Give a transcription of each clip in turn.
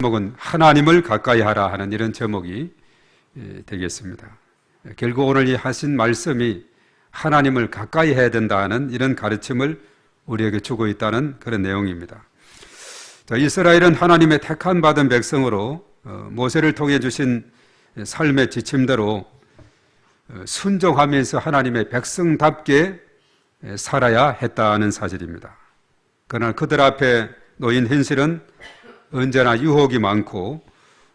제목은 하나님을 가까이 하라 하는 이런 제목이 되겠습니다. 결국 오늘 이 하신 말씀이 하나님을 가까이 해야 된다 하는 이런 가르침을 우리에게 주고 있다는 그런 내용입니다. 자, 이스라엘은 하나님의 택한 받은 백성으로 모세를 통해 주신 삶의 지침대로 순종하면서 하나님의 백성답게 살아야 했다는 사실입니다. 그러나 그들 앞에 놓인 현실은 언제나 유혹이 많고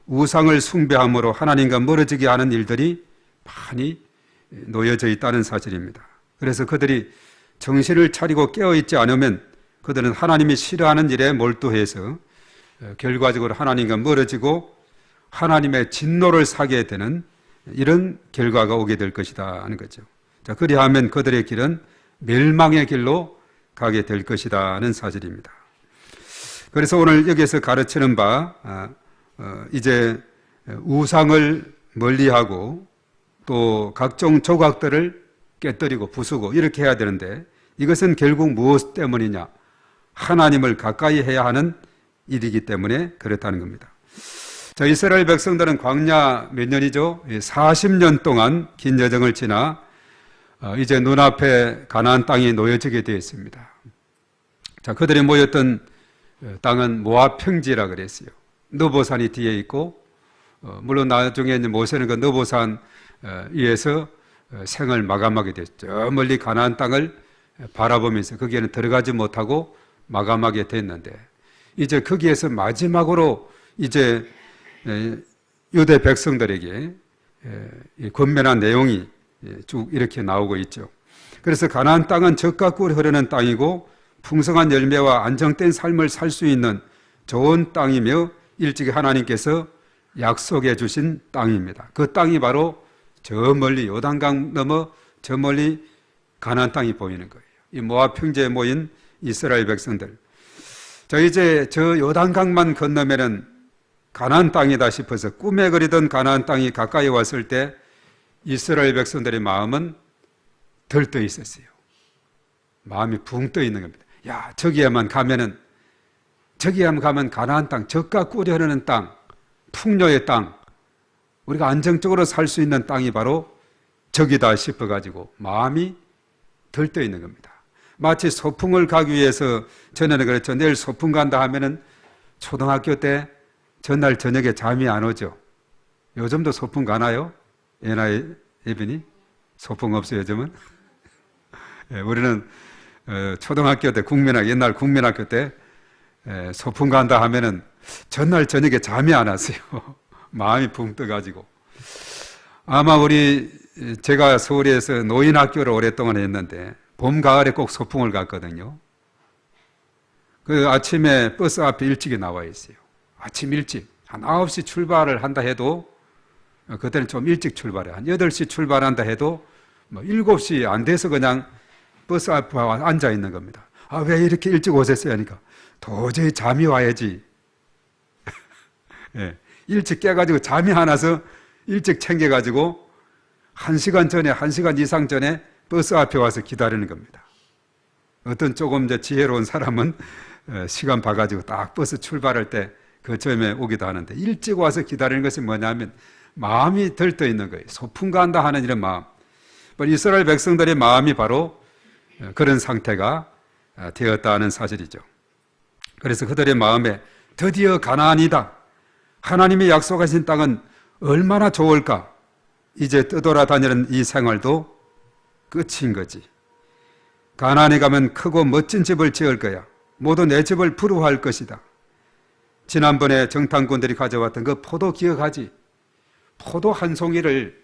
우상을 숭배함으로 하나님과 멀어지게 하는 일들이 많이 놓여져 있다는 사실입니다. 그래서 그들이 정신을 차리고 깨어있지 않으면 그들은 하나님이 싫어하는 일에 몰두해서 결과적으로 하나님과 멀어지고 하나님의 진노를 사게 되는 이런 결과가 오게 될 것이다 하는 거죠. 자, 그리하면 그들의 길은 멸망의 길로 가게 될 것이다 하는 사실입니다. 그래서 오늘 여기에서 가르치는 바 이제 우상을 멀리하고 또 각종 조각들을 깨뜨리고 부수고 이렇게 해야 되는데 이것은 결국 무엇 때문이냐? 하나님을 가까이 해야 하는 일이기 때문에 그렇다는 겁니다. 자, 이스라엘 백성들은 광야 몇 년이죠? 40년 동안 긴 여정을 지나 이제 눈앞에 가나안 땅이 놓여지게 되어 있습니다. 자, 그들이 모였던 땅은 모압 평지라 그랬어요. 느보산이 뒤에 있고 물론 나중에 모세는 그 느보산 위에서 생을 마감하게 됐죠. 저 멀리 가나안 땅을 바라보면서 거기에는 들어가지 못하고 마감하게 됐는데 이제 거기에서 마지막으로 이제 유대 백성들에게 권면한 내용이 쭉 이렇게 나오고 있죠. 그래서 가나안 땅은 젖과 꿀이 흐르는 땅이고 풍성한 열매와 안정된 삶을 살 수 있는 좋은 땅이며 일찍이 하나님께서 약속해 주신 땅입니다. 그 땅이 바로 저 멀리 요단강 넘어 저 멀리 가나안 땅이 보이는 거예요. 이 모압 평지에 모인 이스라엘 백성들. 자, 이제 저 요단강만 건너면은 가나안 땅이다 싶어서 꿈에 그리던 가나안 땅이 가까이 왔을 때 이스라엘 백성들의 마음은 들떠 있었어요. 마음이 붕 떠 있는 겁니다. 야, 저기에만 가면 가나안 땅, 젖과 꿀이 흐르는 땅, 풍요의 땅, 우리가 안정적으로 살 수 있는 땅이 바로 저기다 싶어가지고 마음이 들떠 있는 겁니다. 마치 소풍을 가기 위해서 전에는 그랬죠. 내일 소풍 간다 하면은 초등학교 때 전날 저녁에 잠이 안 오죠. 요즘도 소풍 가나요? 예나의 예빈이? 소풍 없어요, 요즘은? 예, 우리는 초등학교 때 옛날 국민학교 때 소풍 간다 하면은 전날 저녁에 잠이 안 왔어요. 마음이 붕 떠가지고. 아마 제가 서울에서 노인학교를 오랫동안 했는데 봄, 가을에 꼭 소풍을 갔거든요. 그 아침에 버스 앞에 일찍이 나와 있어요. 아침 일찍. 한 9시 출발을 한다 해도 그때는 좀 일찍 출발해. 한 8시 출발한다 해도 7시 안 돼서 그냥 버스 앞에 앉아 있는 겁니다. 아, 왜 이렇게 일찍 오셨어요? 하니까 도저히 잠이 와야지. 네, 일찍 깨가지고 잠이 안 와서 일찍 챙겨가지고 1시간 이상 전에 버스 앞에 와서 기다리는 겁니다. 어떤 조금 지혜로운 사람은 시간 봐가지고 딱 버스 출발할 때 그 점에 오기도 하는데 일찍 와서 기다리는 것이 뭐냐면 마음이 들떠 있는 거예요. 소풍 간다 하는 이런 마음. 이스라엘 백성들의 마음이 바로 그런 상태가 되었다는 사실이죠. 그래서 그들의 마음에 드디어 가나안이다. 하나님이 약속하신 땅은 얼마나 좋을까. 이제 떠돌아다니는 이 생활도 끝인 거지. 가나안에 가면 크고 멋진 집을 지을 거야. 모두 내 집을 부러워할 것이다. 지난번에 정탐꾼들이 가져왔던 그 포도 기억하지? 포도 한 송이를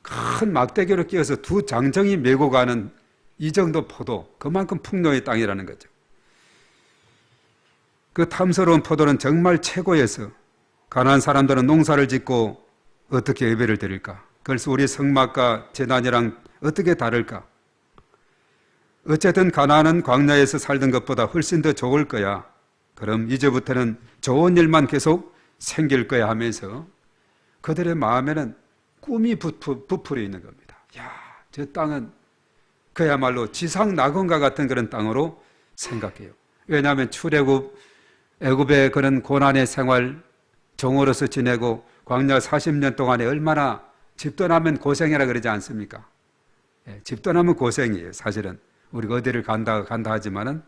큰 막대기로 끼워서 두 장정이 메고 가는 이 정도 포도, 그만큼 풍요의 땅이라는 거죠. 그 탐스러운 포도는 정말 최고여서 가나안 사람들은 농사를 짓고 어떻게 예배를 드릴까? 그래서 우리 성막과 제단이랑 어떻게 다를까? 어쨌든 가나안은 광야에서 살던 것보다 훨씬 더 좋을 거야. 그럼 이제부터는 좋은 일만 계속 생길 거야 하면서 그들의 마음에는 꿈이 부풀어 있는 겁니다. 야, 저 땅은 그야말로 지상 낙원과 같은 그런 땅으로 생각해요. 왜냐하면 출애굽, 애굽의 그런 고난의 생활, 종으로서 지내고 광야 40년 동안에 얼마나 집 떠나면 고생이라 그러지 않습니까? 집 떠나면 고생이에요. 사실은 우리가 어디를 간다 하지만은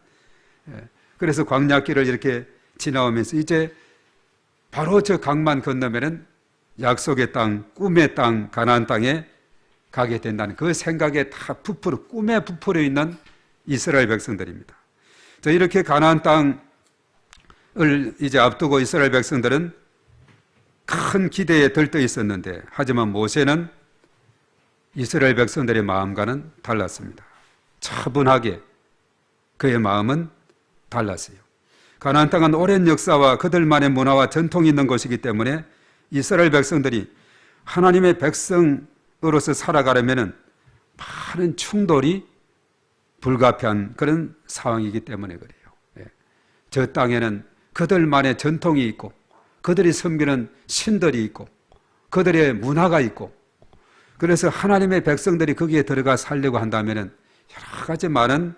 그래서 광야길을 이렇게 지나오면서 이제 바로 저 강만 건너면은 약속의 땅, 꿈의 땅, 가나안 땅에 가게 된다는 그 생각에 다 꿈에 부풀어 있는 이스라엘 백성들입니다. 자, 이렇게 가나안 땅을 이제 앞두고 이스라엘 백성들은 큰 기대에 들떠 있었는데, 하지만 모세는 이스라엘 백성들의 마음과는 달랐습니다. 차분하게 그의 마음은 달랐어요. 가나안 땅은 오랜 역사와 그들만의 문화와 전통이 있는 곳이기 때문에 이스라엘 백성들이 하나님의 백성으로서 살아가려면 많은 충돌이 불가피한 그런 상황이기 때문에 그래요. 저 땅에는 그들만의 전통이 있고 그들이 섬기는 신들이 있고 그들의 문화가 있고, 그래서 하나님의 백성들이 거기에 들어가 살려고 한다면 여러 가지 많은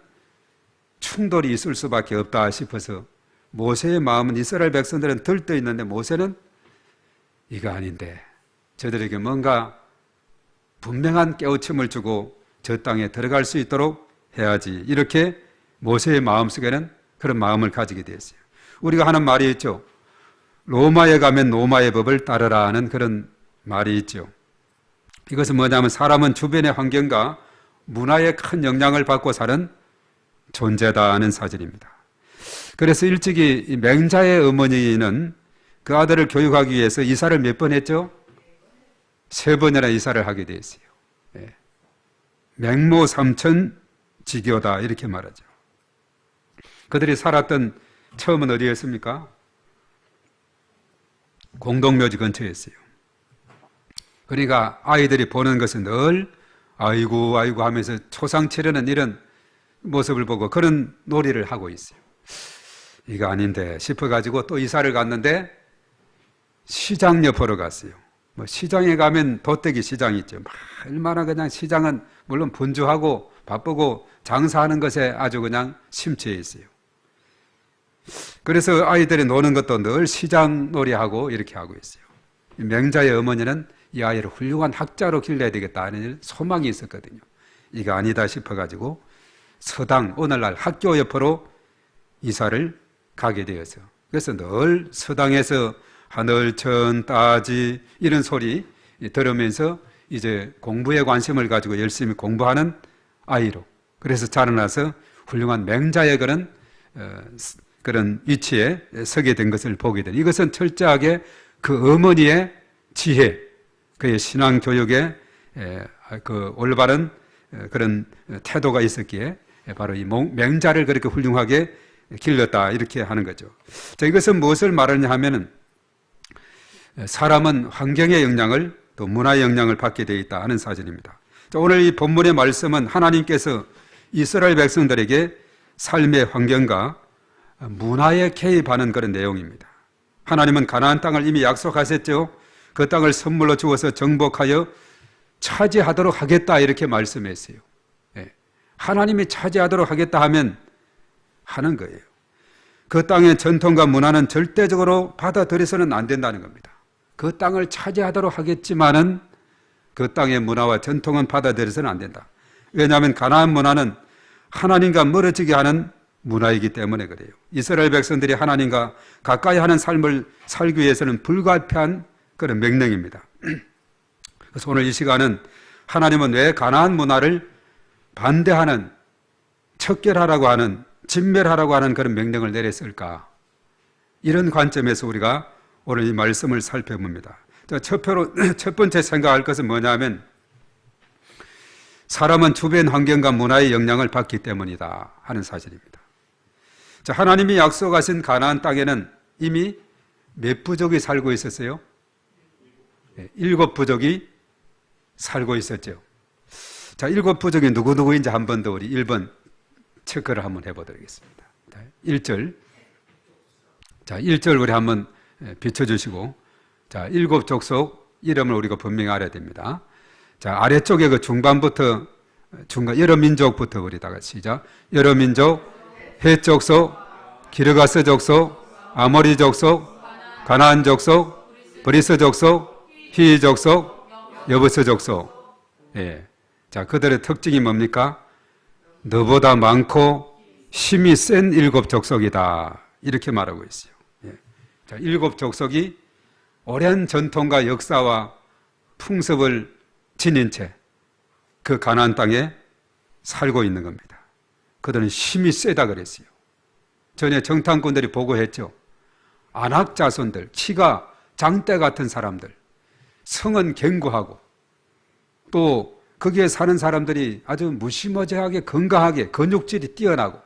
충돌이 있을 수밖에 없다 싶어서 모세의 마음은, 이스라엘 백성들은 들떠 있는데 모세는 이거 아닌데 저들에게 뭔가 분명한 깨우침을 주고 저 땅에 들어갈 수 있도록 해야지, 이렇게 모세의 마음속에는 그런 마음을 가지게 되었어요. 우리가 하는 말이 있죠. 로마에 가면 로마의 법을 따르라 하는 그런 말이 있죠. 이것은 뭐냐면 사람은 주변의 환경과 문화에 큰 영향을 받고 사는 존재다 하는 사실입니다. 그래서 일찍이 맹자의 어머니는 그 아들을 교육하기 위해서 이사를 몇 번 했죠? 3번이나 이사를 하게 되었어요. 맹모 삼천 지교다 이렇게 말하죠. 그들이 살았던 처음은 어디였습니까? 공동묘지 근처였어요. 그러니까 아이들이 보는 것은 늘 아이고 아이고 하면서 초상 치르는 이런 모습을 보고 그런 놀이를 하고 있어요. 이거 아닌데 싶어가지고 또 이사를 갔는데 시장 옆으로 갔어요. 뭐 시장에 가면 도떼기 시장 있죠. 얼마나 그냥 시장은 물론 분주하고 바쁘고 장사하는 것에 아주 그냥 심취해 있어요. 그래서 아이들이 노는 것도 늘 시장 놀이하고 이렇게 하고 있어요. 맹자의 어머니는 이 아이를 훌륭한 학자로 길러야 되겠다 하는 소망이 있었거든요. 이거 아니다 싶어가지고 서당, 오늘날 학교 옆으로 이사를 가게 되어서, 그래서 늘 서당에서 하늘천 따지 이런 소리 들으면서 이제 공부에 관심을 가지고 열심히 공부하는 아이로, 그래서 자라나서 훌륭한 맹자의 그런 위치에 서게 된 것을 보게 된, 이것은 철저하게 그 어머니의 지혜, 그의 신앙 교육에 그 올바른 그런 태도가 있었기에 바로 이 맹자를 그렇게 훌륭하게 길렀다 이렇게 하는 거죠. 자, 이것은 무엇을 말하냐 하면은 사람은 환경의 영향을 또 문화의 영향을 받게 되어 있다 하는 사실입니다. 자, 오늘 이 본문의 말씀은 하나님께서 이스라엘 백성들에게 삶의 환경과 문화에 개입하는 그런 내용입니다. 하나님은 가나안 땅을 이미 약속하셨죠. 그 땅을 선물로 주어서 정복하여 차지하도록 하겠다 이렇게 말씀했어요. 하나님이 차지하도록 하겠다 하면 하는 거예요. 그 땅의 전통과 문화는 절대적으로 받아들여서는 안 된다는 겁니다. 그 땅을 차지하도록 하겠지만은 그 땅의 문화와 전통은 받아들여서는 안 된다. 왜냐하면 가나안 문화는 하나님과 멀어지게 하는 문화이기 때문에 그래요. 이스라엘 백성들이 하나님과 가까이 하는 삶을 살기 위해서는 불가피한 그런 명령입니다. 그래서 오늘 이 시간은 하나님은 왜 가나안 문화를 반대하는, 척결하라고 하는, 진멸하라고 하는 그런 명령을 내렸을까? 이런 관점에서 우리가 오늘 이 말씀을 살펴봅니다. 첫 번째 생각할 것은 뭐냐면 사람은 주변 환경과 문화의 영향을 받기 때문이다 하는 사실입니다. 자, 하나님이 약속하신 가나안 땅에는 이미 몇 부족이 살고 있었어요? 7부족이 살고 있었죠. 자, 7부족이 누구누구인지 한 번 더 우리 1번 체크를 한번 해보도록 하겠습니다. 1절. 자, 1절 우리 한번 비춰주시고, 자, 7족속 이름을 우리가 분명히 알아야 됩니다. 자, 아래쪽에 그 중반부터, 여러 민족부터 우리 다 같이 시작. 여러 민족, 헷 족속, 기르가스 족속, 아모리 족속, 가나안 족속, 브리스 족속, 히 족속, 여부스 족속. 예. 자, 그들의 특징이 뭡니까? 너보다 많고 힘이 센 일곱 족속이다. 이렇게 말하고 있어요. 예. 자, 일곱 족속이 오랜 전통과 역사와 풍습을 지닌 채 그 가나안 땅에 살고 있는 겁니다. 그들은 힘이 세다 그랬어요. 전에 정탐꾼들이 보고했죠. 아낙 자손들, 키가 장대 같은 사람들, 성은 견고하고 또 거기에 사는 사람들이 아주 무시무시하게 건강하게 근육질이 뛰어나고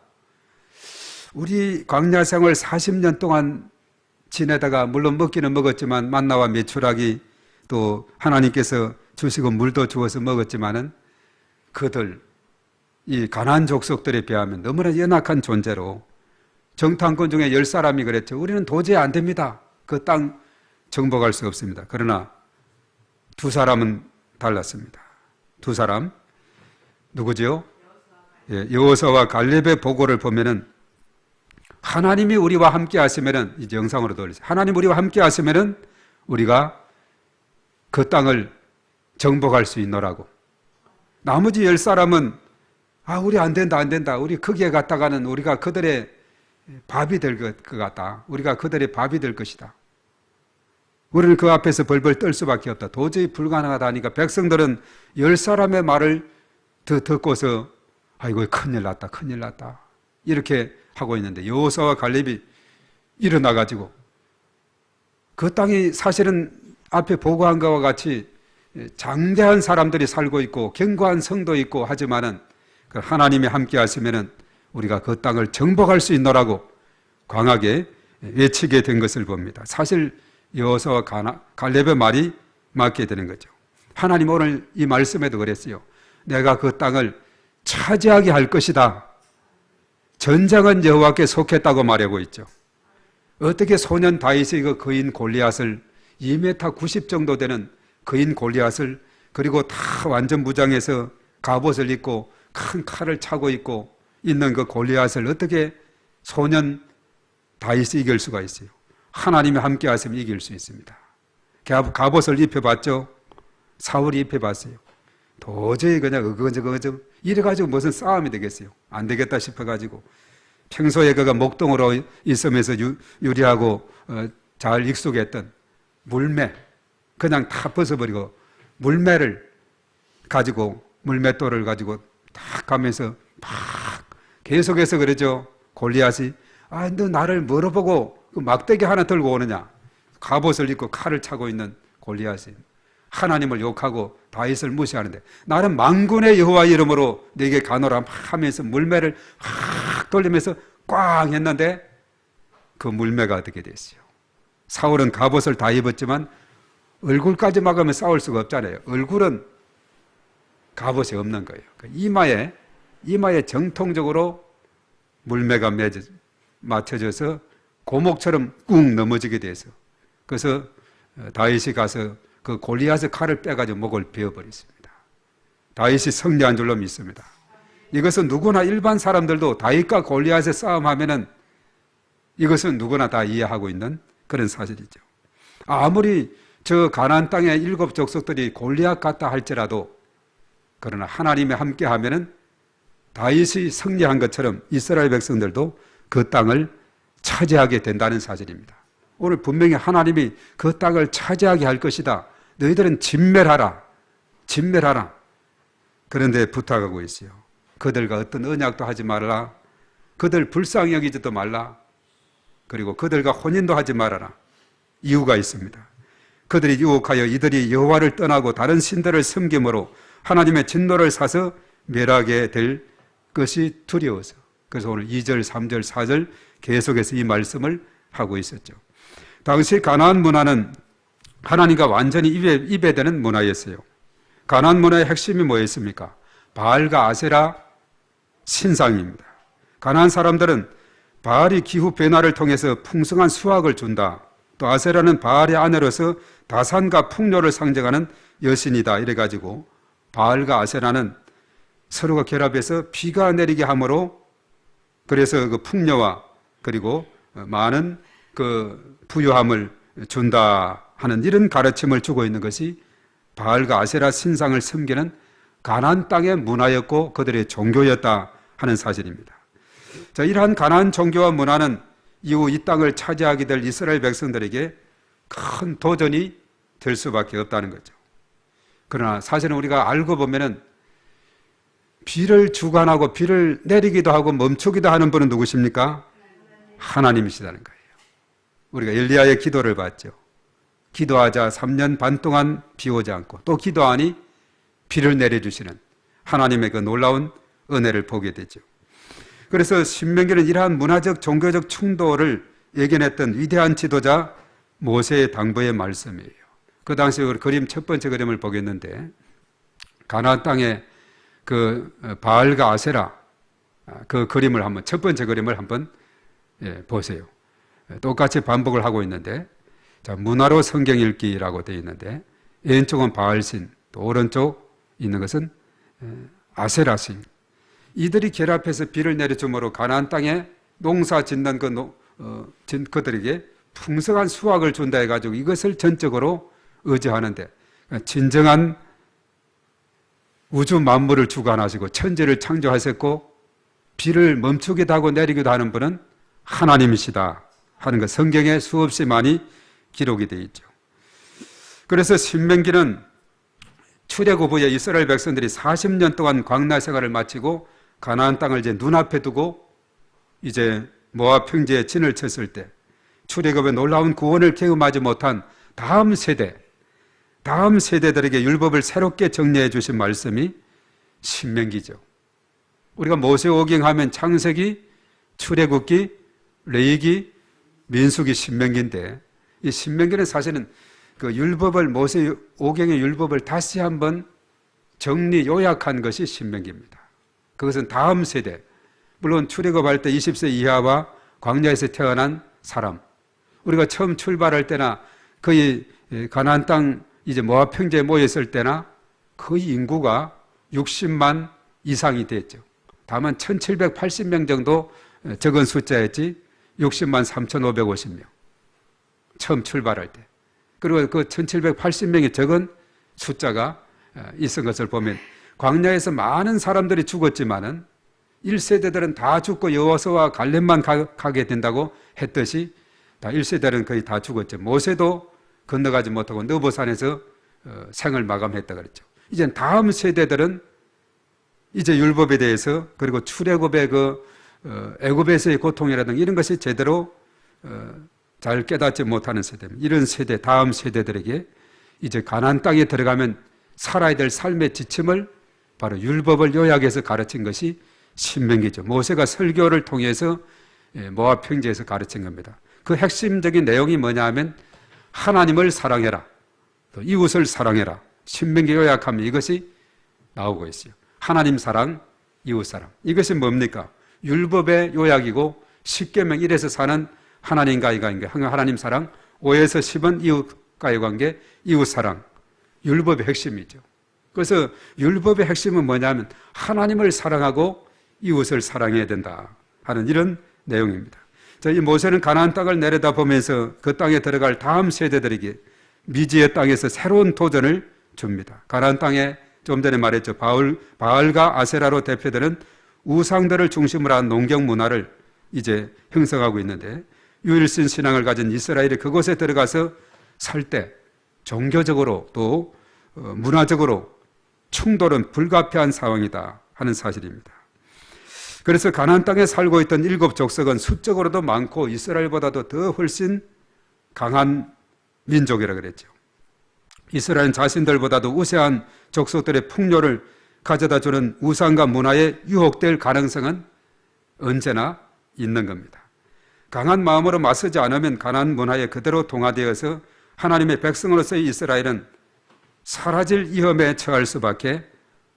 우리 광야 생활 40년 동안 지내다가 물론 먹기는 먹었지만 만나와 메추라기 또 하나님께서 주시고 물도 주어서 먹었지만은 그들 이 가나안 족속들에 비하면 너무나 연약한 존재로 정탐꾼 중에 10사람이 그랬죠. 우리는 도저히 안 됩니다. 그 땅 정복할 수 없습니다. 그러나 두 사람은 달랐습니다. 두 사람 누구죠? 예, 여호수아와 갈렙의 보고를 보면은 하나님이 우리와 함께 하시면은 이제 영상으로 돌리죠. 하나님 우리와 함께 하시면은 우리가 그 땅을 정복할 수 있노라고. 나머지 10사람은 우리 안 된다 안 된다. 우리 거기에 갔다가는 우리가 그들의 밥이 될 것 같다. 우리가 그들의 밥이 될 것이다. 우리는 그 앞에서 벌벌 떨 수밖에 없다. 도저히 불가능하다 하니까 백성들은 10사람의 말을 듣고서 아이고 큰일 났다 큰일 났다 이렇게 하고 있는데 여호수아와 갈렙이 일어나가지고 그 땅이 사실은 앞에 보고한 것과 같이 장대한 사람들이 살고 있고 견고한 성도 있고 하지만은 하나님이 함께 하시면은 우리가 그 땅을 정복할 수 있노라고 강하게 외치게 된 것을 봅니다. 사실 여호수아와 갈렙의 말이 맞게 되는 거죠. 하나님 오늘 이 말씀에도 그랬어요. 내가 그 땅을 차지하게 할 것이다. 전장은 여호와께 속했다고 말하고 있죠. 어떻게 소년 다윗이 그 거인 골리앗을 2m 90 정도 되는 거인 골리앗을 그리고 다 완전 무장해서 갑옷을 입고 큰 칼을 차고 있는 그 골리앗을 어떻게 소년 다윗이 이길 수가 있어요? 하나님이 함께 하시면 이길 수 있습니다. 갑옷을 입혀봤죠? 사울이 입혀봤어요. 도저히 그냥 어거저거 이래가지고 무슨 싸움이 되겠어요? 안 되겠다 싶어가지고 평소에 그가 목동으로 있으면서 유리하고 잘 익숙했던 물매 그냥 다 벗어버리고 물매를 가지고 물맷돌을 가지고 딱 가면서 막 계속해서 그러죠. 골리앗이 너 나를 뭐로 보고 그 막대기 하나 들고 오느냐. 갑옷을 입고 칼을 차고 있는 골리앗이 하나님을 욕하고 다윗을 무시하는데 나는 만군의 여호와 이름으로 네게 가노라 하면서 물매를 확 돌리면서 꽝 했는데 그 물매가 어떻게 됐어요? 사울은 갑옷을 다 입었지만 얼굴까지 막으면 싸울 수가 없잖아요. 얼굴은 갑옷이 없는 거예요. 이마에 정통적으로 물매가 맞춰져서 고목처럼 꾹 넘어지게 돼서 그래서 다윗이 가서 그 골리앗의 칼을 빼가지고 목을 베어버렸습니다. 다윗이 승리한 줄로 믿습니다. 이것은 누구나 일반 사람들도 다윗과 골리앗의 싸움하면은 이것은 누구나 다 이해하고 있는 그런 사실이죠. 아무리 저 가나안 땅의 7 족속들이 골리앗 같다 할지라도 그러나 하나님이 함께 하면은 다윗이 승리한 것처럼 이스라엘 백성들도 그 땅을 차지하게 된다는 사실입니다. 오늘 분명히 하나님이 그 땅을 차지하게 할 것이다. 너희들은 진멸하라. 그런데 부탁하고 있어요. 그들과 어떤 언약도 하지 말라. 그들 불쌍히 여기지도 말라. 그리고 그들과 혼인도 하지 말아라. 이유가 있습니다. 그들이 유혹하여 이들이 여호와를 떠나고 다른 신들을 섬김으로 하나님의 진노를 사서 멸하게 될 것이 두려워서. 그래서 오늘 2절, 3절, 4절 계속해서 이 말씀을 하고 있었죠. 당시 가나안 문화는 하나님과 완전히 이배되는 문화였어요. 가나안 문화의 핵심이 뭐였습니까? 바알과 아세라 신상입니다. 가나안 사람들은 바알이 기후 변화를 통해서 풍성한 수확을 준다. 또 아세라는 바알의 아내로서 다산과 풍요를 상징하는 여신이다. 이래가지고 바알과 아세라는 서로가 결합해서 비가 내리게 함으로 그래서 그 풍요와 그리고 많은 그 부유함을 준다 하는 이런 가르침을 주고 있는 것이 바알과 아세라 신상을 섬기는 가나안 땅의 문화였고 그들의 종교였다 하는 사실입니다. 자, 이러한 가나안 종교와 문화는 이후 이 땅을 차지하게 될 이스라엘 백성들에게 큰 도전이 될 수밖에 없다는 거죠. 그러나 사실은 우리가 알고 보면은 비를 주관하고 비를 내리기도 하고 멈추기도 하는 분은 누구십니까? 하나님이시다는 거예요. 우리가 엘리야의 기도를 봤죠. 기도하자 3년 반 동안 비 오지 않고 또 기도하니 비를 내려주시는 하나님의 그 놀라운 은혜를 보게 되죠. 그래서 신명기는 이러한 문화적 종교적 충돌을 예견했던 위대한 지도자 모세의 당부의 말씀이에요. 그 당시 그림 첫 번째 그림을 보겠는데 가나안 땅에 그 바알과 아세라 그 그림을 한번 첫 번째 그림을 한번 보세요. 똑같이 반복을 하고 있는데 자, 문화로 성경 읽기라고 되어 있는데 왼쪽은 바알신 또 오른쪽 있는 것은 아세라신. 이들이 결합해서 비를 내려줌으로 가나안 땅에 농사 짓는 그들에게 풍성한 수확을 준다 해가지고 이것을 전적으로 의지하는데 진정한 우주 만물을 주관하시고 천지를 창조하셨고 비를 멈추기도 하고 내리기도 하는 분은 하나님이시다 하는 것 성경에 수없이 많이 기록이 되어 있죠. 그래서 신명기는 출애굽 후에 이스라엘 백성들이 40년 동안 광야 생활을 마치고 가나안 땅을 이제 눈앞에 두고 이제 모압 평지에 진을 쳤을 때 출애굽의 놀라운 구원을 경험하지 못한 다음 세대들에게 율법을 새롭게 정리해 주신 말씀이 신명기죠. 우리가 모세오경 하면 창세기, 출애굽기, 레위기, 민수기, 신명기인데 이 신명기는 사실은 그 율법을 모세오경의 율법을 다시 한번 정리 요약한 것이 신명기입니다. 그것은 다음 세대, 물론 출애굽할 때 20세 이하와 광야에서 태어난 사람, 우리가 처음 출발할 때나 거의 가나안 땅 이제 모압 평지에 모였을 때나 거의 인구가 60만 이상이 됐죠. 다만 1780명 정도 적은 숫자였지 60만 3550명 처음 출발할 때. 그리고 그 1780명의 적은 숫자가 있은 것을 보면 광야에서 많은 사람들이 죽었지만은 1세대들은 다 죽고 여호수아와 갈렙만 가게 된다고 했듯이 다 1세대는 거의 다 죽었죠. 모세도 건너가지 못하고 느보산에서 생을 마감했다 그랬죠. 이제 다음 세대들은 이제 율법에 대해서 그리고 출애굽의 애굽에서의 고통이라든가 이런 것이 제대로 잘 깨닫지 못하는 세대입니다. 이런 세대, 다음 세대들에게 이제 가나안 땅에 들어가면 살아야 될 삶의 지침을 바로 율법을 요약해서 가르친 것이 신명기죠. 모세가 설교를 통해서 모압 평지에서 가르친 겁니다. 그 핵심적인 내용이 뭐냐 하면 하나님을 사랑해라, 또 이웃을 사랑해라. 신명기 요약하면 이것이 나오고 있어요. 하나님 사랑, 이웃 사랑. 이것이 뭡니까? 율법의 요약이고 10계명 1에서 사는 하나님과의 관계, 하나님 사랑, 5에서 10은 이웃과의 관계, 이웃 사랑. 율법의 핵심이죠. 그래서 율법의 핵심은 뭐냐면 하나님을 사랑하고 이웃을 사랑해야 된다 하는 이런 내용입니다. 자, 이 모세는 가나안 땅을 내려다보면서 그 땅에 들어갈 다음 세대들에게 미지의 땅에서 새로운 도전을 줍니다. 가나안 땅에 좀 전에 말했죠. 바알과 아세라로 대표되는 우상들을 중심으로 한 농경 문화를 이제 형성하고 있는데 유일신 신앙을 가진 이스라엘이 그곳에 들어가서 살 때 종교적으로 또 문화적으로 충돌은 불가피한 상황이다 하는 사실입니다. 그래서 가나안 땅에 살고 있던 7 족속은 수적으로도 많고 이스라엘보다도 더 훨씬 강한 민족이라 그랬죠. 이스라엘 자신들보다도 우세한 족속들의 풍요를 가져다주는 우상과 문화에 유혹될 가능성은 언제나 있는 겁니다. 강한 마음으로 맞서지 않으면 가나안 문화에 그대로 동화되어서 하나님의 백성으로서의 이스라엘은 사라질 위험에 처할 수밖에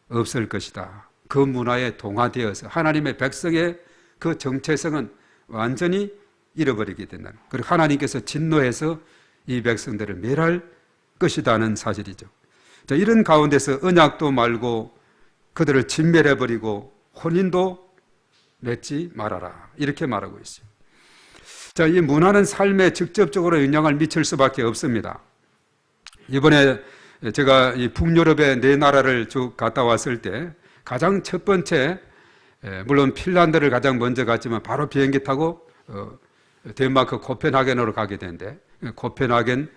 없을 것이다. 그 문화에 동화되어서 하나님의 백성의 그 정체성은 완전히 잃어버리게 된다는, 그리고 하나님께서 진노해서 이 백성들을 멸할 것이라는 사실이죠. 자, 이런 가운데서 언약도 말고 그들을 진멸해버리고 혼인도 맺지 말아라 이렇게 말하고 있어요. 자, 이 문화는 삶에 직접적으로 영향을 미칠 수밖에 없습니다. 이번에 제가 이 북유럽의 네 나라를 쭉 갔다 왔을 때 가장 첫 번째, 물론 핀란드를 가장 먼저 갔지만 바로 비행기 타고 덴마크 코펜하겐으로 가게 되는데, 코펜하겐,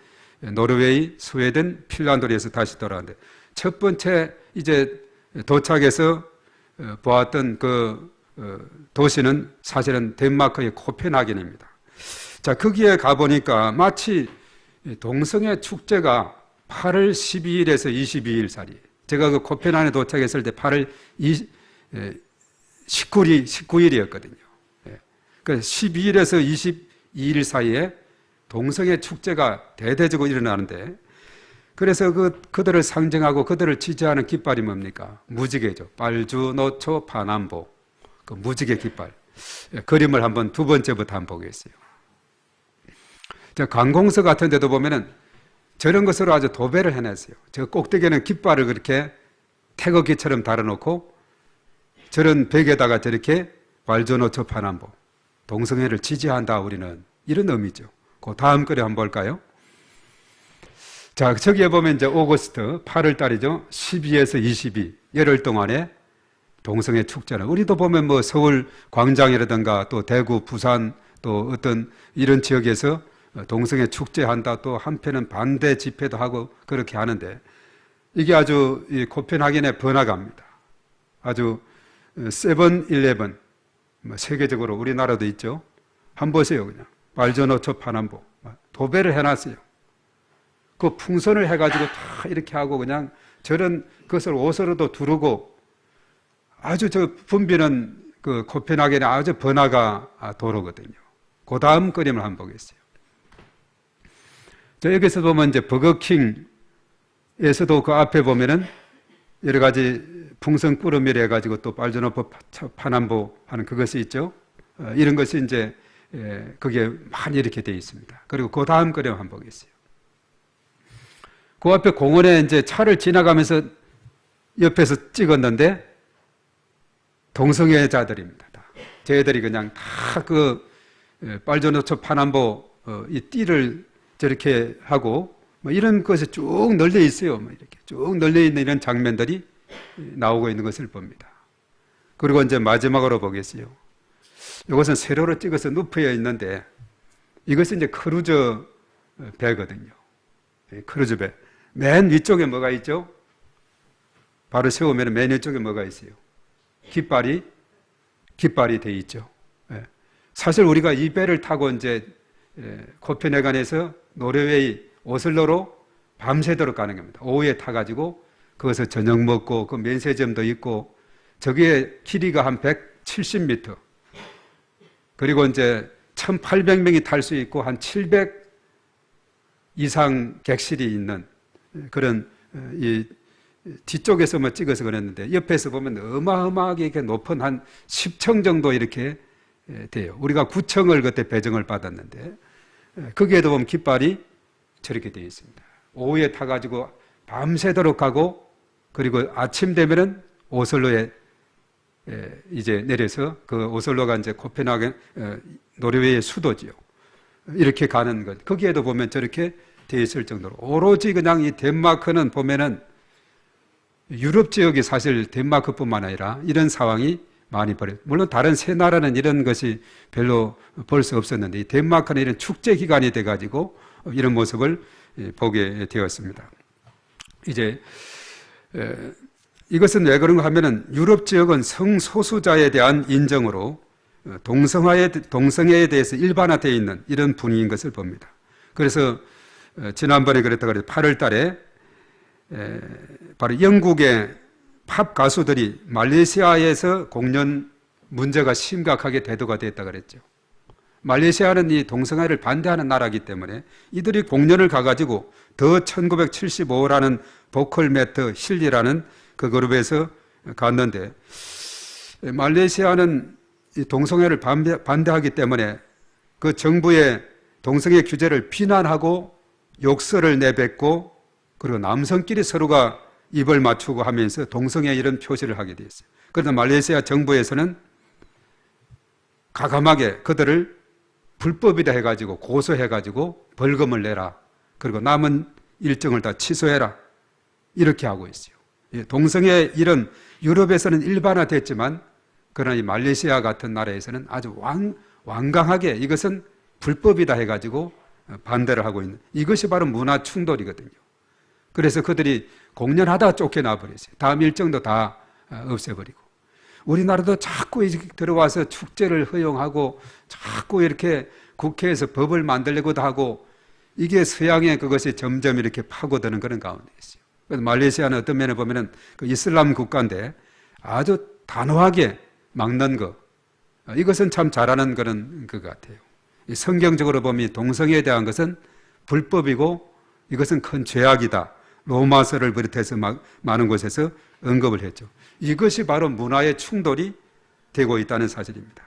노르웨이, 스웨덴, 핀란드로 해서 다시 돌아왔는데, 첫 번째 이제 도착해서 보았던 그 도시는 사실은 덴마크의 코펜하겐입니다. 자, 거기에 가보니까 마치 동성애 축제가 8월 12일에서 22일 사이, 제가 그 코펜하겐에 도착했을 때 8월 19일이었거든요. 그러니까 12일에서 22일 사이에 동성애 축제가 대대적으로 일어나는데, 그래서 그들을 상징하고 그들을 지지하는 깃발이 뭡니까? 무지개죠. 빨주, 노초, 파남보. 그 무지개 깃발. 그림을 한번 두 번째부터 한번 보겠어요. 자, 관공서 같은 데도 보면은 저런 것으로 아주 도배를 해냈어요. 저 꼭대기에는 깃발을 그렇게 태극기처럼 달아놓고 저런 벽에다가 저렇게 빨주, 노초, 파남보. 동성애를 지지한다, 우리는. 이런 의미죠. 그 다음 글에 한번 볼까요? 자, 저기에 보면 이제 오거스트, 8월 달이죠. 12에서 22, 열흘 동안에 동성애 축제는, 우리도 보면 뭐 서울 광장이라든가 또 대구, 부산 또 어떤 이런 지역에서 동성애 축제한다, 또 한편은 반대 집회도 하고 그렇게 하는데, 이게 아주 이 코펜하겐의 번화가입니다. 아주 세븐일레븐, 세계적으로 우리나라도 있죠. 한번 보세요. 그냥 빨주노초 파남보 도배를 해놨어요. 그 풍선을 해가지고 다 이렇게 하고 그냥 저런 것을 옷으로도 두르고, 아주 저 붐비는 그 코펜하겐의 아주 번화가 도로거든요. 그 다음 그림을 한번 보겠어요. 자, 여기서 보면 이제 버거킹에서도 그 앞에 보면은 여러 가지 풍선 꾸러미를 해가지고 또 빨주노초 파남보 하는 그것이 있죠. 이런 것이 이제 그게 많이 이렇게 되어 있습니다. 그리고 그 다음 그림 한번 보겠어요. 그 앞에 공원에 이제 차를 지나가면서 옆에서 찍었는데 동성애자들입니다. 쟤들이 그냥 다 그 빨주노초 파남보 이 띠를 저렇게 하고 뭐 이런 것이 쭉 널려 있어요. 뭐 이렇게 쭉 널려 있는 이런 장면들이 나오고 있는 것을 봅니다. 그리고 이제 마지막으로 보겠어요. 이것은 세로로 찍어서 눕혀 있는데, 이것은 이제 크루즈 배거든요. 크루즈 배. 맨 위쪽에 뭐가 있죠? 바로 세우면 맨 위쪽에 뭐가 있어요? 깃발이 돼 있죠. 사실 우리가 이 배를 타고 이제 코펜하겐에서 노르웨이 오슬로로 밤새도록 가는 겁니다. 오후에 타가지고 거기서 저녁 먹고 그 면세점도 있고, 저기에 길이가 한 170m, 그리고 이제 1,800명이 탈 수 있고 한 700 이상 객실이 있는 그런 이 뒤쪽에서만 찍어서 그랬는데, 옆에서 보면 어마어마하게 이렇게 높은 한 10층 정도 이렇게 돼요. 우리가 9층을 그때 배정을 받았는데, 거기에도 보면 깃발이 저렇게 되어 있습니다. 오후에 타가지고 밤새도록 가고, 그리고 아침 되면은 오슬로에 이제 내려서, 그 오슬로가 이제 코펜하겐 노르웨이의 수도지요. 이렇게 가는 것. 거기에도 보면 저렇게 되어 있을 정도로 오로지 그냥 이 덴마크는 보면은 유럽 지역이 사실 덴마크뿐만 아니라 이런 상황이 많이 벌어요. 물론 다른 세 나라는 이런 것이 별로 볼 수 없었는데, 이 덴마크는 이런 축제 기간이 돼가지고 이런 모습을 보게 되었습니다. 이제 이것은 왜 그런가 하면은 유럽 지역은 성소수자에 대한 인정으로 동성애에 대해서 일반화되어 있는 이런 분위기인 것을 봅니다. 그래서 지난번에 그랬다가 8월 달에 바로 영국의 팝 가수들이 말레이시아에서 공연 문제가 심각하게 대두가 됐다 그랬죠. 말레이시아는 이 동성애를 반대하는 나라이기 때문에 이들이 공연을 가가지고 더 1975라는 보컬 매트 힐리라는 그 그룹에서 갔는데, 말레이시아는 이 동성애를 반대하기 때문에 그 정부의 동성애 규제를 비난하고 욕설을 내뱉고, 그리고 남성끼리 서로가 입을 맞추고 하면서 동성애 이런 표시를 하게 되었어요. 그래서 말레이시아 정부에서는 가감하게 그들을 불법이다 해가지고 고소해가지고 벌금을 내라. 그리고 남은 일정을 다 취소해라. 이렇게 하고 있어요. 동성애 일은 유럽에서는 일반화됐지만 그러나 이 말레이시아 같은 나라에서는 아주 완강하게 이것은 불법이다 해가지고 반대를 하고 있는, 이것이 바로 문화 충돌이거든요. 그래서 그들이 공연하다 쫓겨나 버렸어요. 다음 일정도 다 없애버리고. 우리나라도 자꾸 들어와서 축제를 허용하고 자꾸 이렇게 국회에서 법을 만들려고도 하고, 이게 서양의 그것이 점점 이렇게 파고드는 그런 가운데 있어요. 그래서 말레이시아는 어떤 면에 보면은 그 이슬람 국가인데 아주 단호하게 막는 거, 이것은 참 잘하는 그런 것 같아요. 성경적으로 보면 동성애에 대한 것은 불법이고 이것은 큰 죄악이다. 로마서를 비롯해서 많은 곳에서 언급을 했죠. 이것이 바로 문화의 충돌이 되고 있다는 사실입니다.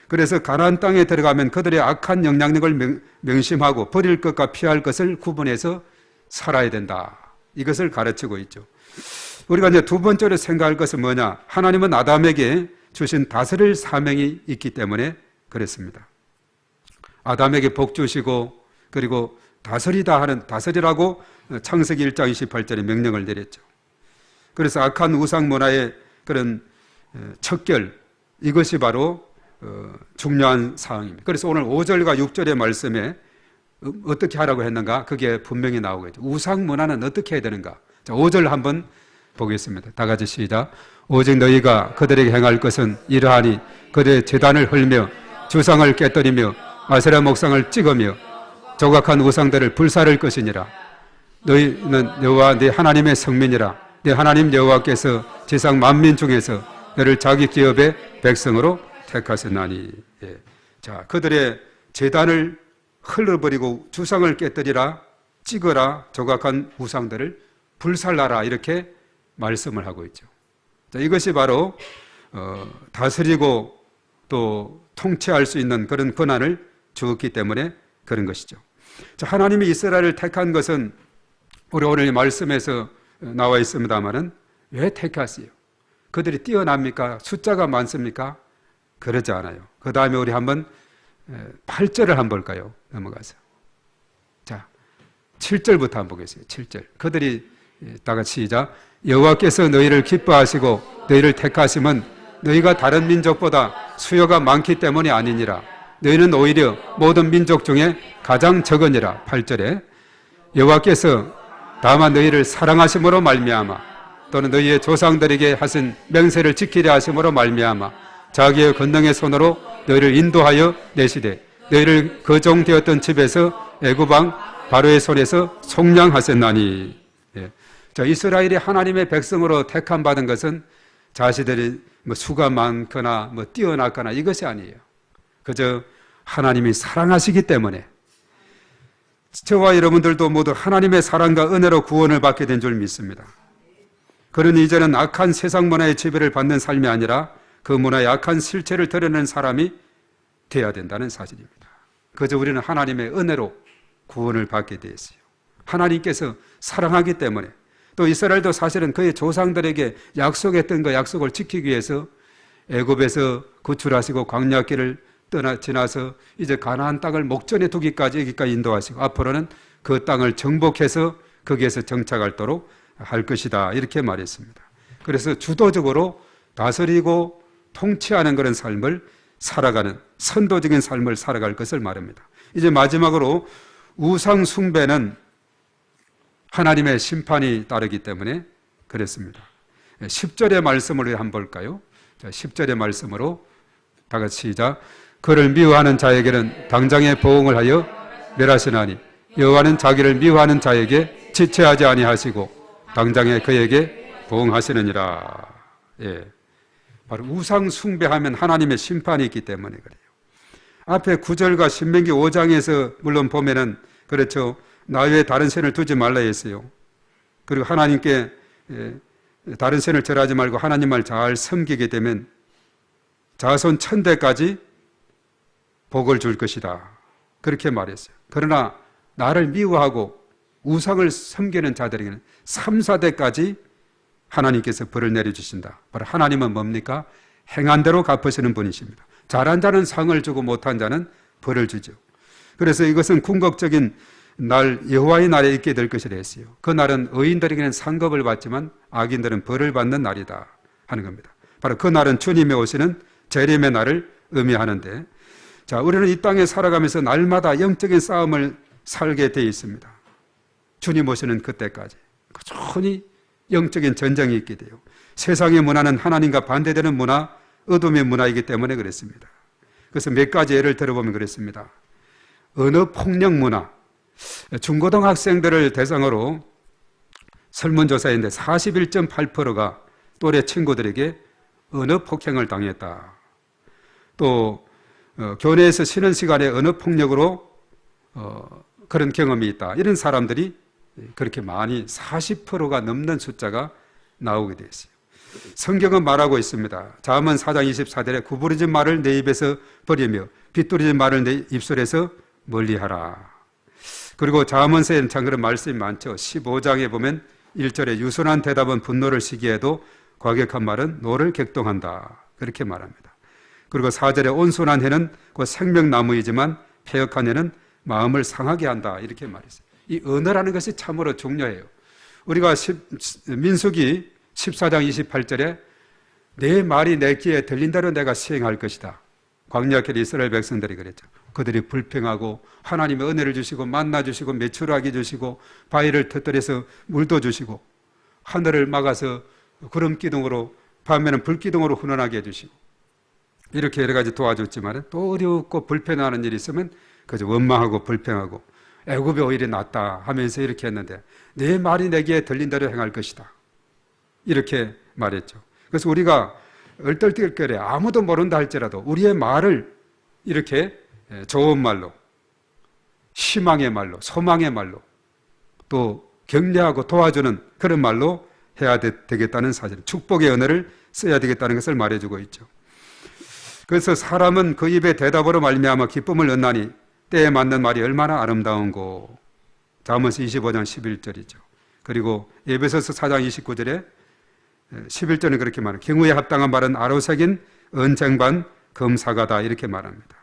그래서 가나안 땅에 들어가면 그들의 악한 영향력을 명심하고 버릴 것과 피할 것을 구분해서 살아야 된다. 이것을 가르치고 있죠. 우리가 이제 두 번째로 생각할 것은 뭐냐? 하나님은 아담에게 주신 다스릴 사명이 있기 때문에 그랬습니다. 아담에게 복 주시고 그리고 다스리라고 창세기 1장 28절에 명령을 내렸죠. 그래서 악한 우상 문화의 그런 척결, 이것이 바로 중요한 사항입니다. 그래서 오늘 5절과 6절의 말씀에 어떻게 하라고 했는가? 그게 분명히 나오고 있죠. 우상 문화는 어떻게 해야 되는가? 자, 5절 한번 보겠습니다. 다 같이 시작. 오직 너희가 그들에게 행할 것은 이러하니 그들의 제단을 헐며 주상을 깨뜨리며 아세라 목상을 찍으며 조각한 우상들을 불사를 것이니라. 너희는 여호와 네 하나님의 성민이라. 네 하나님 여호와께서 지상 만민 중에서 너를 자기 기업의 백성으로 택하셨나니. 예. 자, 그들의 제단을 흘러버리고 주상을 깨뜨리라, 찍어라, 조각한 우상들을 불살라라, 이렇게 말씀을 하고 있죠. 자, 이것이 바로 다스리고 또 통치할 수 있는 그런 권한을 주었기 때문에 그런 것이죠. 자, 하나님이 이스라엘을 택한 것은 우리 오늘 말씀에서 나와 있습니다만은 왜 택하세요? 그들이 뛰어납니까? 숫자가 많습니까? 그러지 않아요. 그 다음에 우리 한번 8절을 한번 볼까요? 넘어가서. 자, 7절부터 한번 보겠습니다. 7절. 그들이 다 같이 시작. 여호와께서 너희를 기뻐하시고 너희를 택하심은 너희가 다른 민족보다 수요가 많기 때문이 아니니라. 너희는 오히려 모든 민족 중에 가장 적으니라. 8절에 여호와께서 다만 너희를 사랑하심으로 말미암아 또는 너희의 조상들에게 하신 맹세를 지키려 하심으로 말미암아 자기의 권능의 손으로 너희를 인도하여 내시되 너희를 거종되었던 집에서 애굽 왕 바로의 손에서 속량하셨나니. 예. 자, 이스라엘이 하나님의 백성으로 택함 받은 것은 자신들이 수가 많거나 뛰어났거나 이것이 아니에요. 그저 하나님이 사랑하시기 때문에. 저와 여러분들도 모두 하나님의 사랑과 은혜로 구원을 받게 된 줄 믿습니다. 그러니 이제는 악한 세상 문화의 지배를 받는 삶이 아니라 그 문화의 악한 실체를 드러내는 사람이 되어야 된다는 사실입니다. 그저 우리는 하나님의 은혜로 구원을 받게 되었어요. 하나님께서 사랑하기 때문에. 또 이스라엘도 사실은 그의 조상들에게 약속했던 그 약속을 지키기 위해서 애굽에서 구출하시고 광야길을 지나서 이제 가나안 땅을 목전에 두기까지 여기까지 인도하시고 앞으로는 그 땅을 정복해서 거기에서 정착하도록 할 것이다, 이렇게 말했습니다. 그래서 주도적으로 다스리고 통치하는 그런 삶을 살아가는 선도적인 삶을 살아갈 것을 말합니다. 이제 마지막으로 우상 숭배는 하나님의 심판이 따르기 때문에 그랬습니다. 10절의 말씀을 한번 볼까요? 10절의 말씀으로 다 같이 시작. 그를 미워하는 자에게는 당장의 보응을 하여 멸하시나니 여호와는 자기를 미워하는 자에게 지체하지 아니하시고 당장에 그에게 보응하시느니라. 예. 바로 우상 숭배하면 하나님의 심판이 있기 때문에 그래요. 앞에 9절과 신명기 5장에서 물론 보면은 그렇죠. 나 외에 다른 신을 두지 말라 했어요. 그리고 하나님께 다른 신을 절하지 말고 하나님을 잘 섬기게 되면 자손 1000대까지 복을 줄 것이다, 그렇게 말했어요. 그러나 나를 미워하고 우상을 섬기는 자들에게는 3, 4대까지 하나님께서 벌을 내려주신다. 바로 하나님은 뭡니까? 행한 대로 갚으시는 분이십니다. 잘한 자는 상을 주고 못한 자는 벌을 주죠. 그래서 이것은 궁극적인 날 여호와의 날에 있게 될 것이라 했어요. 그 날은 의인들에게는 상급을 받지만 악인들은 벌을 받는 날이다 하는 겁니다. 바로 그 날은 주님의 오시는 재림의 날을 의미하는데, 자, 우리는 이 땅에 살아가면서 날마다 영적인 싸움을 살게 되어 있습니다. 주님 오시는 그때까지 꾸준히 영적인 전쟁이 있게 돼요. 세상의 문화는 하나님과 반대되는 문화, 어둠의 문화이기 때문에 그랬습니다. 그래서 몇 가지 예를 들어보면 그랬습니다. 언어 폭력 문화. 중고등학생들을 대상으로 설문조사인데 41.8%가 또래 친구들에게 언어 폭행을 당했다. 또 교내에서 쉬는 시간에 언어 폭력으로 그런 경험이 있다. 이런 사람들이 그렇게 많이 40%가 넘는 숫자가 나오게 되었어요. 성경은 말하고 있습니다. 잠언 4장 24절에 구부러진 말을 내 입에서 버리며 빗두르진 말을 내 입술에서 멀리하라. 그리고 잠언서에는 참 그런 말씀이 많죠. 15장에 보면 1절에 유순한 대답은 분노를 시기해도 과격한 말은 노를 격동한다. 그렇게 말합니다. 그리고 4절에 온순한 해는 곧 생명나무이지만 패역한 해는 마음을 상하게 한다. 이렇게 말했어요. 이 언어라는 것이 참으로 중요해요. 우리가 민수기 14장 28절에 내 말이 내 귀에 들린 대로 내가 시행할 것이다. 광야길 이스라엘 백성들이 그랬죠. 그들이 불평하고 하나님의 은혜를 주시고 만나 주시고 메추라기 주시고 바위를 터뜨려서 물도 주시고 하늘을 막아서 구름 기둥으로 밤에는 불 기둥으로 훈련하게 해주시고 이렇게 여러 가지 도와줬지만 또 어렵고 불편하는 일이 있으면 그저 원망하고 불평하고 애굽이 오히려 낫다 하면서 이렇게 했는데 내 말이 내게 들린 대로 행할 것이다. 이렇게 말했죠. 그래서 우리가 얼떨결에 아무도 모른다 할지라도 우리의 말을 이렇게 좋은 말로, 희망의 말로, 소망의 말로, 또 격려하고 도와주는 그런 말로 해야 되겠다는 사실, 축복의 언어를 써야 되겠다는 것을 말해주고 있죠. 그래서 사람은 그 입의 대답으로 말미암아 기쁨을 얻나니 때에 맞는 말이 얼마나 아름다운고. 잠언서 25장 11절이죠. 그리고 에베소서 4장 29절에 11절은 그렇게 말해요. 경우에 합당한 말은 아로새긴 언쟁반 검사가다 이렇게 말합니다.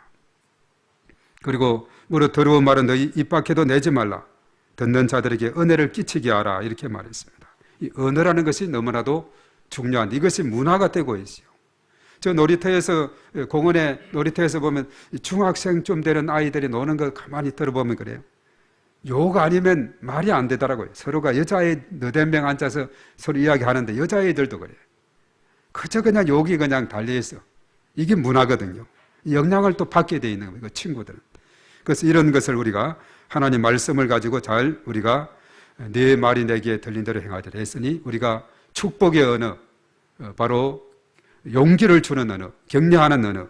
그리고 무릇 더러운 말은 너희 입 밖에도 내지 말라. 듣는 자들에게 은혜를 끼치게 하라 이렇게 말했습니다. 이 언어라는 것이 너무나도 중요한, 이것이 문화가 되고 있어요. 저 놀이터에서, 공원에 놀이터에서 보면 중학생쯤 되는 아이들이 노는 거 가만히 들어보면 그래요. 욕 아니면 말이 안 되더라고요. 서로가 여자애 너댓 명 앉아서 서로 이야기하는데 여자애들도 그래요. 그저 그냥 욕이 그냥 달려있어. 이게 문화거든요. 영향을 또 받게 돼 있는 거예요, 친구들은. 그래서 이런 것을 우리가 하나님 말씀을 가지고 잘 우리가 네 말이 내게 들린 대로 행하리라 했으니 우리가 축복의 언어, 바로 용기를 주는 언어, 격려하는 언어,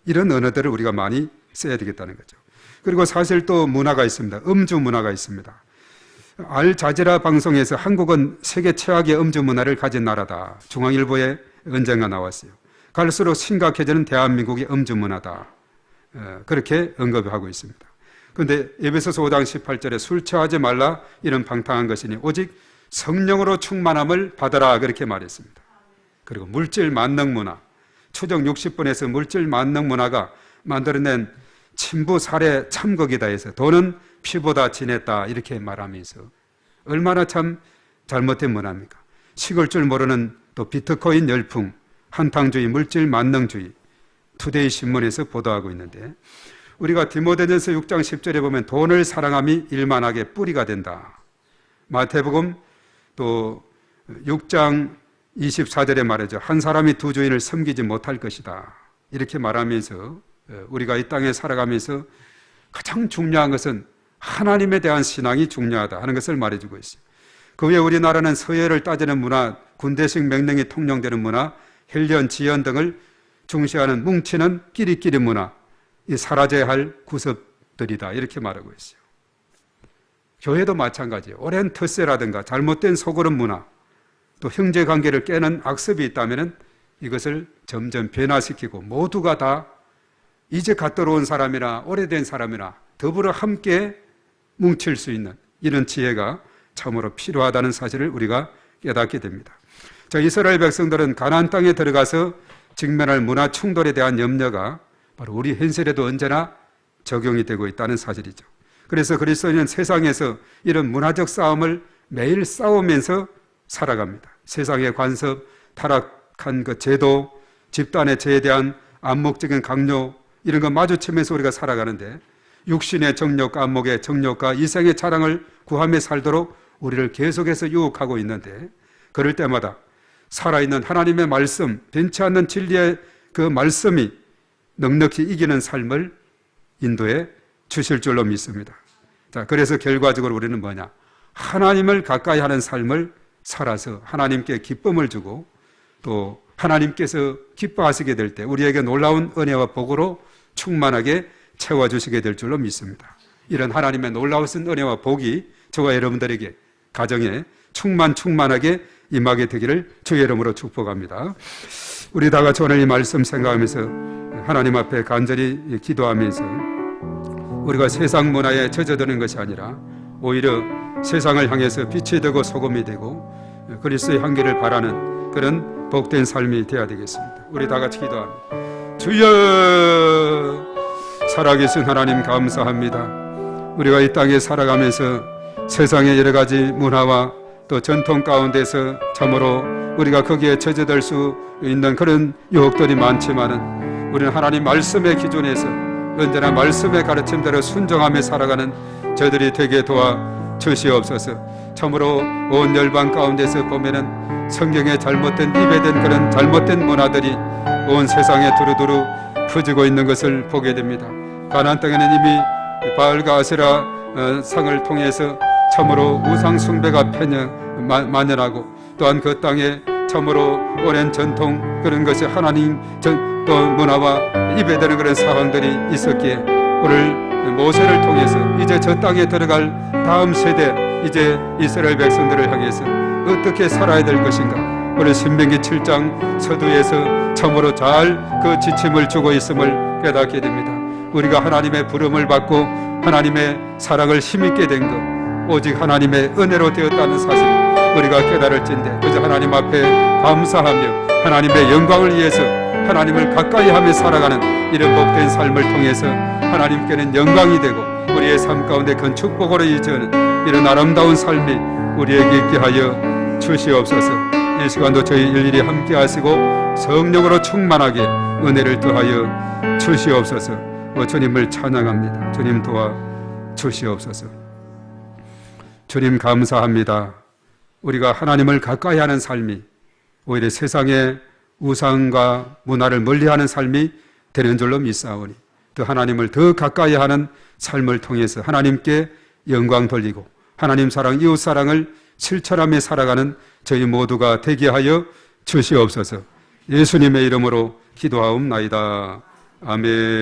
이런 언어들을 우리가 많이 써야 되겠다는 거죠. 그리고 사실 또 문화가 있습니다. 음주 문화가 있습니다. 알자지라 방송에서 한국은 세계 최악의 음주 문화를 가진 나라다. 중앙일보에 언젠가 나왔어요. 갈수록 심각해지는 대한민국의 음주 문화다. 그렇게 언급하고 있습니다. 그런데 에베소서 5장 18절에 술 취하지 말라 이런 방탕한 것이니 오직 성령으로 충만함을 받아라 그렇게 말했습니다. 그리고 물질 만능 문화, 추정 60분에서 물질 만능 문화가 만들어낸 친부 살해 참극이다 해서 돈은 피보다 진했다 이렇게 말하면서 얼마나 참 잘못된 문화입니까? 식을 줄 모르는 또 비트코인 열풍, 한탕주의, 물질 만능주의, 투데이 신문에서 보도하고 있는데 우리가 디모데전서 6장 10절에 보면 돈을 사랑함이 일만하게 뿌리가 된다. 마태복음 또 6장 24절에 말하죠. 한 사람이 두 주인을 섬기지 못할 것이다. 이렇게 말하면서 우리가 이 땅에 살아가면서 가장 중요한 것은 하나님에 대한 신앙이 중요하다 하는 것을 말해주고 있어요. 그 외에 우리나라는 서열을 따지는 문화, 군대식 명령이 통용되는 문화, 혈연, 지연 등을 중시하는 뭉치는 끼리끼리 문화, 이 사라져야 할 구습들이다 이렇게 말하고 있어요. 교회도 마찬가지예요. 오랜 텃세라든가 잘못된 소그룹 문화, 또 형제관계를 깨는 악습이 있다면 이것을 점점 변화시키고 모두가 다 이제 갓 들어온 사람이나 오래된 사람이나 더불어 함께 뭉칠 수 있는 이런 지혜가 참으로 필요하다는 사실을 우리가 깨닫게 됩니다. 자, 이스라엘 백성들은 가나안 땅에 들어가서 직면할 문화 충돌에 대한 염려가 바로 우리 현실에도 언제나 적용이 되고 있다는 사실이죠. 그래서 그리스도인은 세상에서 이런 문화적 싸움을 매일 싸우면서 살아갑니다. 세상의 관습, 타락한 그 제도, 집단의 죄에 대한 암묵적인 강요, 이런 거 마주치면서 우리가 살아가는데, 육신의 정욕과 안목의 정욕과 이생의 자랑을 구하며 살도록 우리를 계속해서 유혹하고 있는데, 그럴 때마다 살아있는 하나님의 말씀, 변치 않는 진리의 그 말씀이 넉넉히 이기는 삶을 인도해 주실 줄로 믿습니다. 자, 그래서 결과적으로 우리는 뭐냐? 하나님을 가까이 하는 삶을 살아서 하나님께 기쁨을 주고, 또 하나님께서 기뻐하시게 될 때 우리에게 놀라운 은혜와 복으로 충만하게 채워주시게 될 줄로 믿습니다. 이런 하나님의 놀라우신 은혜와 복이 저와 여러분들에게 가정에 충만하게 임하게 되기를 주의 이름으로 축복합니다. 우리 다 같이 오늘 이 말씀 생각하면서 하나님 앞에 간절히 기도하면서 우리가 세상 문화에 젖어드는 것이 아니라 오히려 세상을 향해서 빛이 되고 소금이 되고 그리스도의 향기를 바라는 그런 복된 삶이 되어야 되겠습니다. 우리 다 같이 기도합니다. 주여, 살아계신 하나님 감사합니다. 우리가 이 땅에 살아가면서 세상의 여러 가지 문화와 또 전통 가운데서 참으로 우리가 거기에 젖어들 수 있는 그런 유혹들이 많지만은 우리는 하나님 말씀의 기준에서 언제나 말씀의 가르침대로 순종하며 살아가는 저들이 되게 도와 주시옵소서. 참으로 온 열방 가운데서 보면은 성경에 잘못된 입에 된 그런 잘못된 문화들이 온 세상에 두루두루 퍼지고 있는 것을 보게 됩니다. 가나안 땅에는 이미 바알과 아세라 상을 통해서 참으로 우상 숭배가 만연하고, 또한 그 땅에 참으로 오랜 전통 그런 것이 하나님 또 문화와 입에 드는 그런 상황들이 있었기에 오늘 모세를 통해서 이제 저 땅에 들어갈 다음 세대, 이제 이스라엘 백성들을 향해서 어떻게 살아야 될 것인가, 오늘 신명기 7장 서두에서 참으로 잘 그 지침을 주고 있음을 깨닫게 됩니다. 우리가 하나님의 부름을 받고 하나님의 사랑을 힘있게 된 것, 오직 하나님의 은혜로 되었다는 사실 우리가 깨달을진데, 그저 하나님 앞에 감사하며 하나님의 영광을 위해서 하나님을 가까이 하며 살아가는 이런 복된 삶을 통해서 하나님께는 영광이 되고 우리의 삶 가운데 큰 축복으로 이어지는 이런 아름다운 삶이 우리에게 있게 하여 주시옵소서. 이 시간도 저희 일일이 함께 하시고 성령으로 충만하게 은혜를 더하여 주시옵소서. 주님을 찬양합니다. 주님 도와 주시옵소서. 주님 감사합니다. 우리가 하나님을 가까이 하는 삶이 오히려 세상의 우상과 문화를 멀리하는 삶이 되는 줄로 믿사오니, 또 하나님을 더 가까이 하는 삶을 통해서 하나님께 영광 돌리고 하나님 사랑, 이웃 사랑을 실천하며 살아가는 저희 모두가 되게 하여 주시옵소서. 예수님의 이름으로 기도하옵나이다. 아멘.